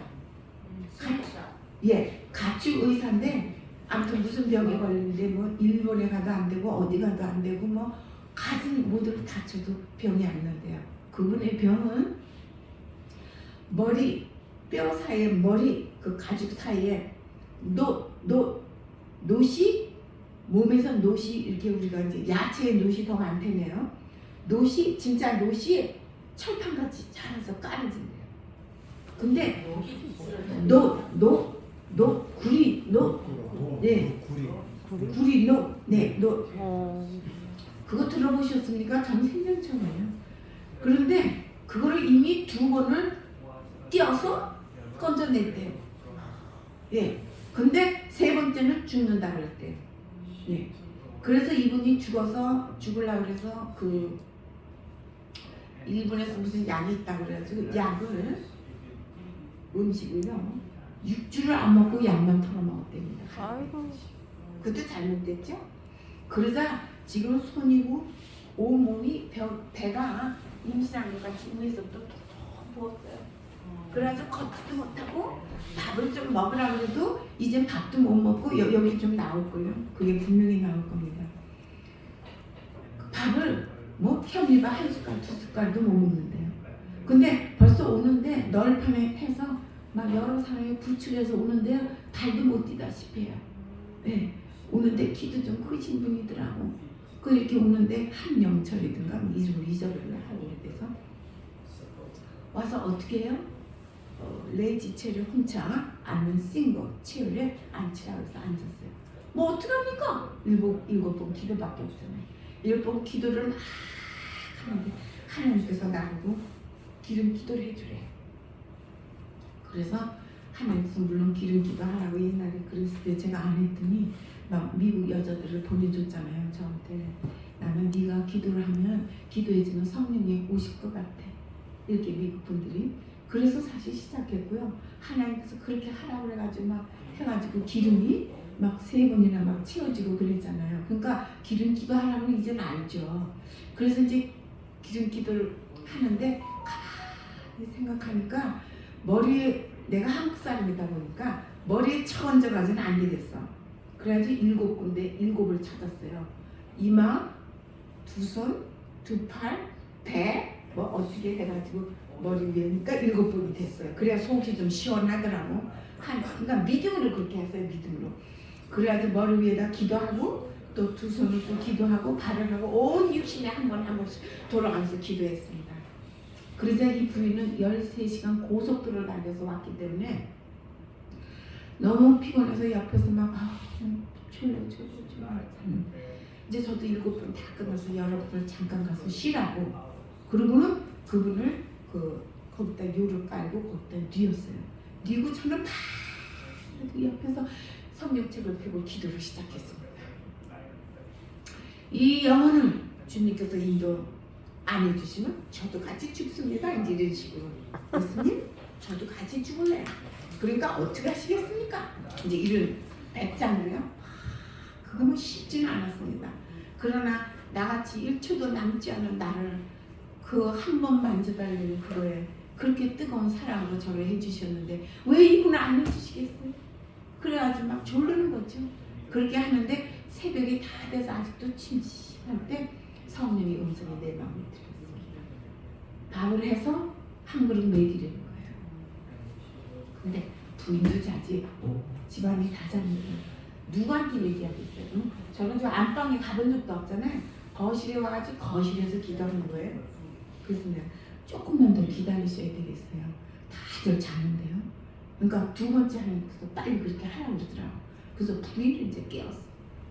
가축 의사인데 아무튼 무슨 병에 걸리는데 뭐 일본에 가도 안 되고 어디 가도 안 되고 뭐 가진 모두를 다쳐도 병이 안 난대요. 그분의 병은 머리 뼈 사이에 머리 그 가죽 사이에 노시 몸에서 노시 이렇게 우리가 이제 야채에 노시 더 많다네요. 노시 진짜 노시 철판같이 자라서 까르진대요. 근데 구리 그거 들어보셨습니까? 전 생전 처음이에요. 그런데 그거를 이미 2번을 띄어서 건져냈대요. 예. 근데 3번째는 죽는다 그랬대요. 예. 그래서 이분이 죽으려고 그래서 그 일본에서 무슨 약이 있다고 그래가지고 약을 음식을요 6주를 안 먹고 약만 털어 먹었답니다. 아이고. 그것도 잘못됐죠? 그러자 지금 손이고 온몸이 배가 임신한 것 같이 위에서부터 톡톡 부었어요. 그래가지고 걷지도 못하고 밥을 좀 먹으라고 해도 이제 밥도 못 먹고 여기 좀 나올 거예요. 그게 분명히 나올 겁니다. 밥을 뭐 현미밥 1숟갈 2숟갈도 못 먹는데요. 근데 벌써 오는데 널판에 해서 막 여러 사람이 부축해서 오는데요. 발도 못 뛰다시피 해요. 네. 오는데 키도 좀 크신 분이더라고. 그 이렇게 오는데 한명철이든가 이절을 하고 그래서 와서 어떻게 해요? 레지체를 혼자 앉는 싱글 체어에 앉히라고 해서 앉았어요. 뭐 어떡합니까? 일곱 번 기도밖에 없잖아요. 7번 기도를 막 하는데 하나님께서 나보고 기름 기도를 해주래. 그래서 하나님께서 물론 기름 기도하라고 옛날에 그랬을 때 제가 안 했더니 막 미국 여자들을 보내줬잖아요. 저한테 나는 네가 기도를 하면 기도해주는 성령이 오실 것 같아. 이렇게 미국 분들이. 그래서 사실 시작했고요. 하나님께서 그렇게 하라고 해가지고 막 해가지고 기름이 막 3번이나 막 채워지고 그랬잖아요. 그러니까 기름 기도하라고 이제는 알죠. 그래서 이제 기름 기도를 하는데 가만히 생각하니까 머리에 내가 한국 사람이다 보니까 머리에 쳐 얹어가지고는 안 되겠어. 그래가지고 7군데 7을 찾았어요. 이마, 2손, 2팔, 배 뭐 어떻게 해가지고 머리 위에니까 7번이 됐어요. 그래야 속이 좀 시원하더라고. 그러니까 믿음으로 그렇게 했어요. 믿음으로. 그래가지고 머리 위에다 기도하고 또 2손을 또 기도하고 발을 하고 온 육신에 한 번씩 돌아가면서 기도했습니다. 그러자 이 부인은 13시간 고속도로를 달려서 왔기 때문에 너무 피곤해서 옆에서 막 졸려 이제 저도 7번 다 끝나서 여러분들 잠깐 가서 쉬라고. 그러고는 그분을 거기다 요를 깔고 거기다 뉘었어요. 뉘고 저는 막 옆에서 성경책을 펴고 기도를 시작했습니다. 이 영혼을 주님께서 인도 안 해주시면 저도 같이 죽습니다. 이제 이런 식으로. 예수님, 저도 같이 죽을래요. 그러니까 어떻게 하시겠습니까? 이제 이런 배짱이요. 그거는 쉽지는 않았습니다. 그러나 나같이 1초도 남지 않은 나를 그 한 번 만져달라는 그거에 그렇게 뜨거운 사랑으로 저를 해주셨는데 왜 이분을 안 해주시겠어요? 그래가지고 막 졸르는 거죠. 그렇게 하는데 새벽이 다 돼서 아직도 침침할 때 성령의 음성이 내 마음에 들었습니다. 밥을 해서 한 그릇 먹이려는 거예요. 근데 부인도 자지 집안이 다 잤는데 누구한테 얘기하겠어요? 응? 저는 저 안방에 가본 적도 없잖아요. 거실에 와가지고 거실에서 기도하는 거예요. 그래서 내가 조금만 더 기다리셔야 되겠어요. 다들 자는데요. 그러니까 2번째 하나님께서 빨리 그렇게 하라고 그러더라고. 그래서 부인을 이제 깨웠어.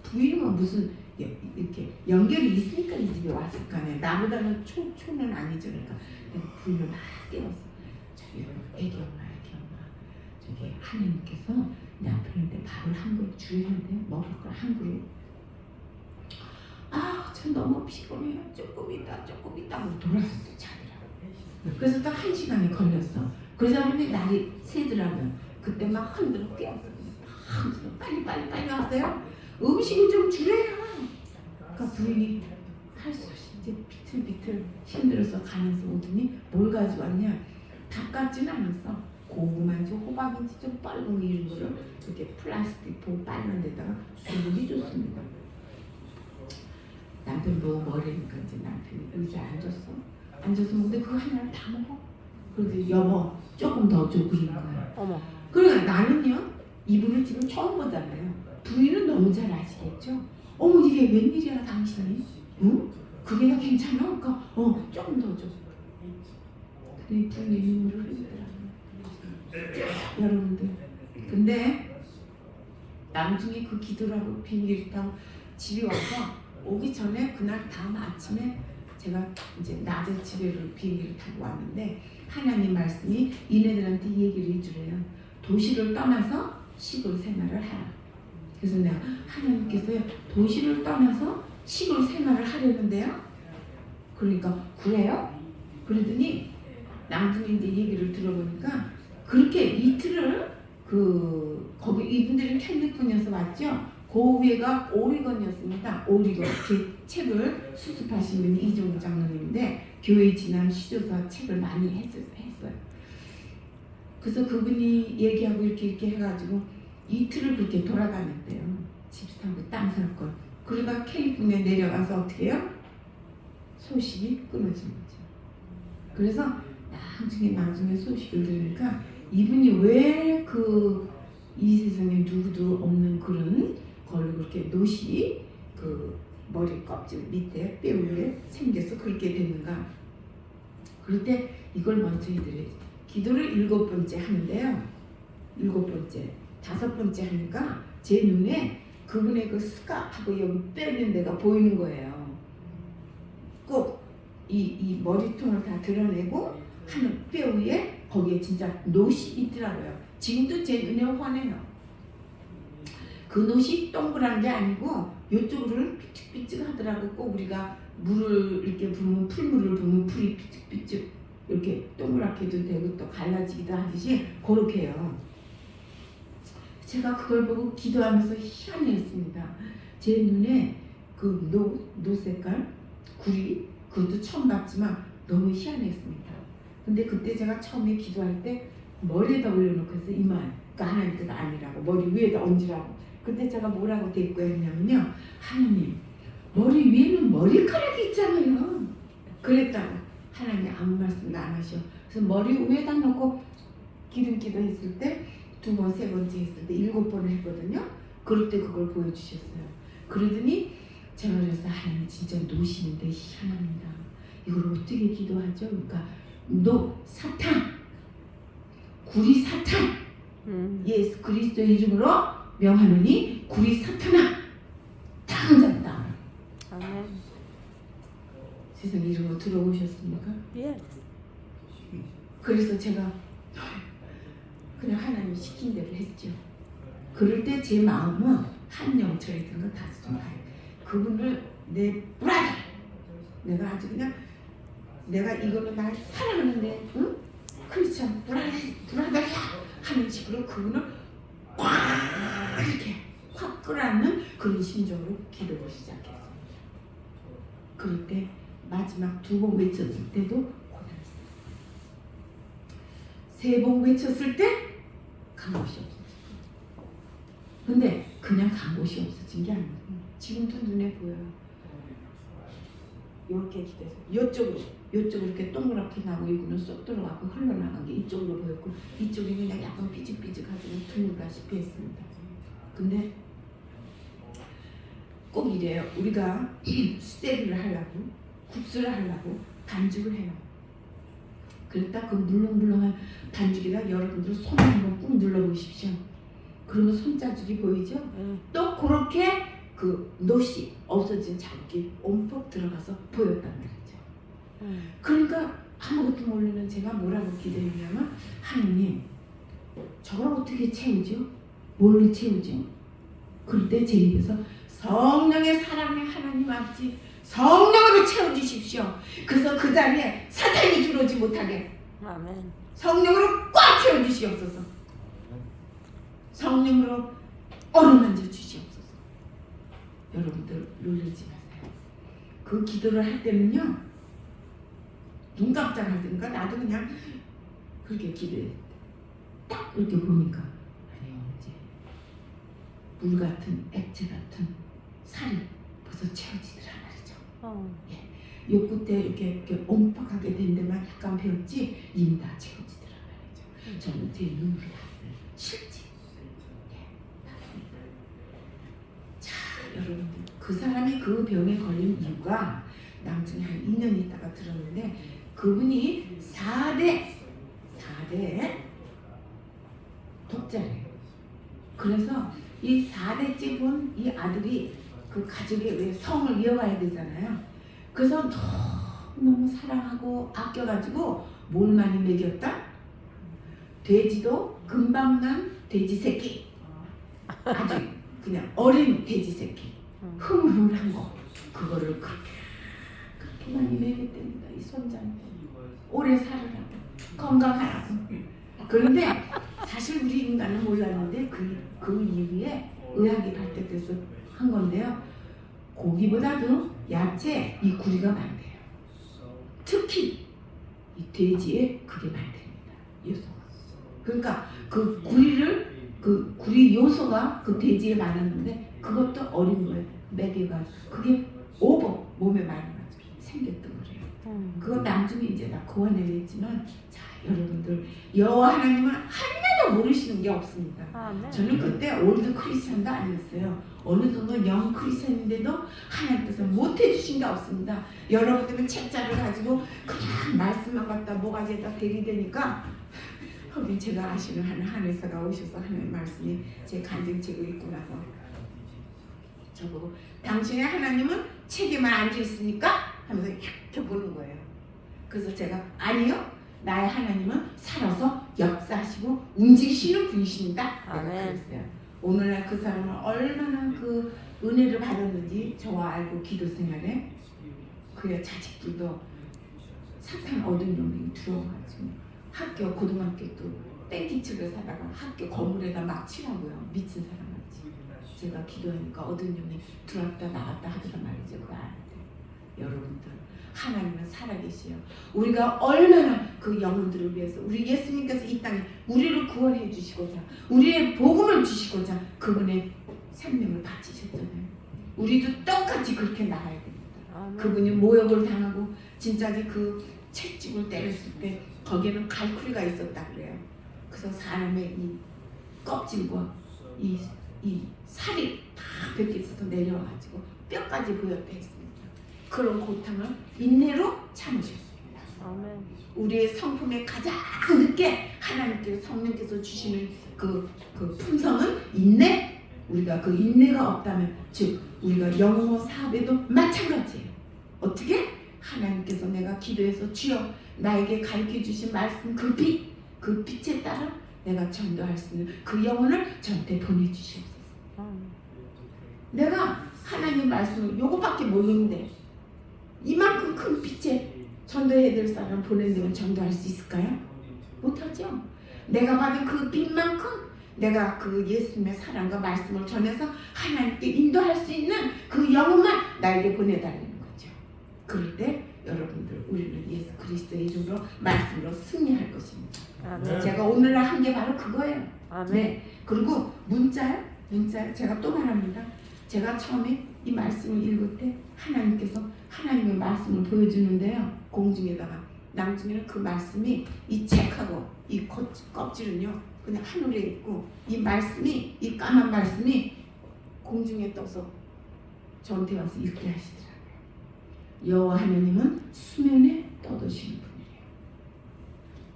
부인은 무슨 이렇게 연결이 있으니까 이 집에 왔을 거 아니에요. 나보다는 초는 아니죠. 그러니까 내가 부인을 막 깨웠어. 저기 애기 엄마 저기 하나님께서 남편한테 밥을 한 그릇 주려는데 먹을 걸 한 그릇. 아, 저 너무 피곤해요. 조금 있다 하고 돌아서 또 자더라고요. 그래서 또 1시간이 걸렸어. 그러자 보니 날이 새더라고요. 그때 막 흔들어 깨웠어요. 빨리 왔어요. 음식을 좀 주래요. 그러니까 부인이 할 수 없이 이제 비틀비틀 힘들어서 가면서 오더니 뭘 가지고 왔냐? 닭 같지는 않았어. 고구마인지 호박인지 좀 빨간 거 이런 거를 이렇게 플라스틱 봉 빨간 데다가 수분이 좋습니다. 남편 보고 머리니까 이제 남편이 의자에 앉아서 먹는데 그거 하나를 다 먹어. 그래서 여보 조금 더 줘 그러는 거야. 어머. 그러니까 나는요 이분을 지금 처음 보잖아요. 부인은 너무 잘 아시겠죠? 어머 이게 웬일이야 당신이? 응? 그게 다 괜찮아? 그러니까 조금 더 줘. 근데 부인이 눈물을 흘리더라고요. 여러분들 근데 나중에 그 기도를 하고 비행기를 타고 집에 와서 오기 전에 그날 다음 아침에 제가 이제 낮에 집에를 비행기를 타고 왔는데 하나님 말씀이 이네들한테 얘기를 해주래요. 도시를 떠나서 시골 생활을 하라. 그래서 내가 하나님께서 도시를 떠나서 시골 생활을 하려는데요. 그러니까 그래요? 그러더니 나중에 이제 얘기를 들어보니까 그렇게 이틀을 거기 이분들이 캘리포니아에서 왔죠. 그 위에가 오리건이었습니다. 오리건 제 책을 수습하신 분이 이종우 장로님인데 교회 지난 시조서 책을 많이 했어요. 그래서 그분이 얘기하고 이렇게 해가지고 이틀을 그렇게 돌아다녔대요. 집 사고 땅 살 걸. 그러다 캘리포니아 내려가서 어떻게 해요? 소식이 끊어진 거죠. 그래서 나중에 소식을 들으니까 이분이 왜 이 세상에 누구도 없는 그런 걸로 그렇게 노시 머리 껍질 밑에 뼈 위에 생겨서 그렇게 됐는가. 그럴 때 이걸 먼저 해드려야지. 기도를 7번째 하는데요. 7번째, 5번째 하니까 제 눈에 그분의 그 스카프하고 여기 뼈 있는 데가 보이는 거예요. 꼭 이 머리통을 다 드러내고 하는 뼈 위에 거기에 진짜 노시 있더라고요. 지금도 제 눈에 환해요. 그 노시 동그란 게 아니고 이쪽으로는 삐쭉삐쭉 하더라고. 꼭 우리가 물을 이렇게 부으면 풀물을 부으면 풀이 삐쭉삐쭉 이렇게 동그랗게도 되고 또 갈라지기도 하듯이 그렇게 해요. 제가 그걸 보고 기도하면서 희한했습니다. 제 눈에 그 노 색깔 구리 그것도 처음 봤지만 너무 희한했습니다. 근데 그때 제가 처음에 기도할 때 머리에다 올려놓고 해서 이만 그러니까 하나님께서 아니라고 머리 위에다 얹으라고. 그때 제가 뭐라고 대꾸했냐면요. 하나님 머리 위에는 머리카락이 있잖아요. 그랬다고. 하나님 아무 말씀도 안 하셔. 그래서 머리 위에다 놓고 기름기도 했을 때 2번, 3번째 했을 때 7번을 했거든요. 그럴 때 그걸 보여주셨어요. 그러더니 제가 그래서 하나님 진짜 노시는데 희한합니다. 이걸 어떻게 기도하죠? 그러니까 사탄 구리 사탄 예수 그리스도의 이름으로 명하노니 구리 사탄아 당장다. 아멘. 세상에 이런 거 들어보셨습니까? 예. 그래서 제가 그냥 하나님이 시킨 대로 했죠. 그럴 때 제 마음은 한영철이 든 거 다시 좀 가요. 그분을 내 브라더 내가 아주 그냥 내가 이거는 날 사랑하는데 응? 크리스천 브라더야 하는 식으로 그분을 꽉 이렇게 확 끌어안는 그런 심정으로 기도를 시작했어요. 그럴 때 마지막 2번 외쳤을 때도 고단했어요. 3번 외쳤을 때 간 곳이 없어졌어요. 근데 그냥 간 곳이 없어진 게 아니에요. 지금도 눈에 보여요. 이렇게 기대서 이쪽으로 이렇게 동그랗게 나고 이거는 쏙 들어가고 흘러나간 게 이쪽으로 보였고 이쪽이 그냥 약간 삐직삐직하지만 드물다시피 했습니다. 근데 꼭 이래요. 우리가 수제비를 하려고 국수를 하려고 반죽을 해요. 그랬다 그 물렁물렁한 반죽에다 여러분들 손을 한번 꾹 눌러보십시오. 그러면 손자국이 보이죠? 또 그렇게 그 노시 없어진 자국이 온폭 들어가서 보였단 말이죠. 그러니까 아무것도 모르는 제가 뭐라고 기도했냐면 하나님 저걸 어떻게 채우죠? 뭘로 채우죠? 그럴 때 제 입에서 성령의 사랑의 하나님 아버지 성령으로 채워주십시오. 그래서 그 자리에 사탄이 들어오지 못하게 아멘. 성령으로 꽉 채워주시옵소서. 성령으로 어루만져 주시옵소서. 여러분들 놀라지 마세요. 그 기도를 할 때는요, 눈 깜짝할 때니까 나도 그냥 그렇게 기도해. 딱 이렇게 보니까 아니요, 이제 물 같은 액체 같은 살이 벌써 채워지더라 말이죠. 욕구 때 이렇게 옴박하게 된 데만 약간 배웠지 이미 다 채워지더라 말이죠. 저는 제 눈으로 봤어요. 실제. 자, 여러분들 그 사람이 그 병에 걸린 이유가 남중에 한 2년 있다가 들었는데 그분이 4대 독자래요. 그래서 이 4대째 본 이 아들이 그 가족의 왜 성을 이어가야 되잖아요. 그래서 너무 사랑하고 아껴가지고 뭘 많이 먹였다? 돼지도 금방 난 돼지 새끼, 아주 그냥 어린 돼지 새끼, 흐물흐물한 거, 그거를 그렇게 많이 먹였답니다. 이 손자한테 오래 살으라고, 건강하라고. 그런데 사실 우리 인간은 몰랐는데 그 이후에 의학이 발달돼서 한 건데요. 고기보다도 야채 이 구리가 많대요. 특히 이 돼지에 그게 많답니다. 요소가. 그러니까 그 구리 요소가 그 돼지에 많았는데 그것도 어린 거에 먹여가지고 그게 오버 몸에 많이 생겼던 거래요. 그건 나중에 이제 다 고안해냈지만 자 여러분들 여호와 하나님은 하나도 모르시는 게 없습니다. 아멘. 저는 그때 올드 크리스천도 아니었어요. 어느 정도 영 크리스천인데도 하나님께서 못 해주신 게 없습니다. 여러분들은 책자를 가지고 그냥 말씀만 갖다 모가지에다 대리되니까 거긴 제가 아시는 한 의사가 오셔서 하나님 말씀이 제 간증책을 읽고 나서 저보고 당신의 하나님은 책에만 앉아있으니까 하면서 이렇게 보는 거예요. 그래서 제가 아니요, 나의 하나님은 살아서 역사하시고 움직이시는 분이십니다. 아멘. 그랬어요. 오늘날 그 사람은 얼마나 그 은혜를 받았는지 저와 알고 기도 생활에 그의 자식들도 사탄 얻은 놈이 들어와가지고 학교 고등학교도 땡기치를 사다가 학교 건물에다 막 치라고요. 미친 사람같이. 제가 기도하니까 얻은 놈이 들어왔다 나갔다 하더란 말이죠. 그 아이한테. 여러분들 하나님은 살아계시요. 우리가 얼마나 그 영혼들을 위해서 우리 예수님께서 이 땅에 우리를 구원해 주시고자 우리의 복음을 주시고자 그분의 생명을 바치셨잖아요. 우리도 똑같이 그렇게 나가야 됩니다. 아멘. 그분이 모욕을 당하고 진짜지 그 채찍을 때렸을 때 거기에는 갈쿠리가 있었다 그래요. 그래서 사람의 이 껍질과 이 살이 다 벗겨져서 내려와가지고 뼈까지 보였다 했습니다. 그런 고통을 인내로 참으셨습니다. 아멘. 우리의 성품에 가장 늦게 하나님께서 성령께서 주시는 그 품성은 인내. 우리가 그 인내가 없다면 즉 우리가 영어 사업에도 마찬가지예요. 어떻게? 하나님께서 내가 기도해서 주여 나에게 가르쳐 주신 말씀 그 빛에 따라 내가 전도할 수 있는 그 영혼을 저한테 보내주시옵소서. 내가 하나님 말씀을 요거밖에 모르는데 이만큼 큰 빛에 전도해야 될 사람 보낸다면 전도할 수 있을까요? 못하죠. 내가 받은 그 빛만큼 내가 그 예수님의 사랑과 말씀을 전해서 하나님께 인도할 수 있는 그 영혼만 나에게 보내달라는 거죠. 그럴 때 여러분들 우리는 예수 그리스도의 이름으로 말씀으로 승리할 것입니다. 아멘. 제가 오늘날 한 게 바로 그거예요. 아멘. 네. 그리고 문자요. 제가 또 말합니다. 제가 처음에 이 말씀을 읽을 때 하나님께서 하나님의 말씀을 보여주는데요. 공중에다가 남중에는 그 말씀이 이 책하고 이 껍질은요 그냥 하늘에 있고 이 말씀이 이 까만 말씀이 공중에 떠서 저한테 와서 읽게 하시더라고요. 여호와 하나님은 수면에 떠도시는 분이에요.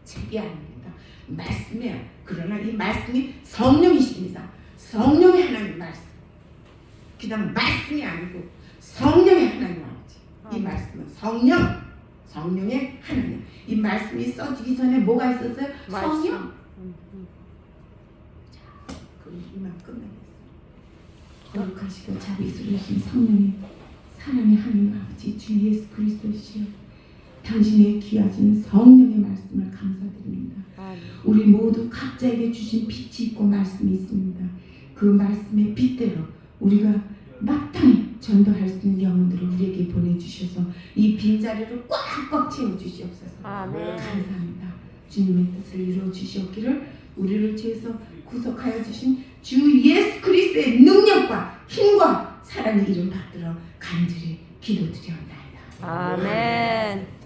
책이 아닙니다. 말씀이에요. 그러나 이 말씀이 성령이십니다. 성령의 하나님 말씀. 그냥 말씀이 아니고 성령의 하나님 아버지. 이 말씀은 성령의 하나님. 이 말씀이 써지기 전에 뭐가 있었어요? 성령. 자, 그럼 이만 끝나겠어. 거룩하시고 자비스러우신 성령의 사랑의 하나님 아버지 주 예수 그리스도시여, 당신의 귀하신 성령의 말씀을 감사드립니다. 우리 모두 각자에게 주신 빛이 있고 말씀이 있습니다. 그 말씀의 빛대로 우리가 마땅히 전도할 수 있는 영혼들을 우리에게 보내주셔서 이 빈자리를 꽉꽉 채워주시옵소서. 아멘. 감사합니다. 주님의 뜻을 이루어 주시옵기를 우리를 죄에서 구속하여 주신 주 예수 그리스도의 능력과 힘과 사랑의 이름 받들어 간절히 기도드리옵나이다. 아멘.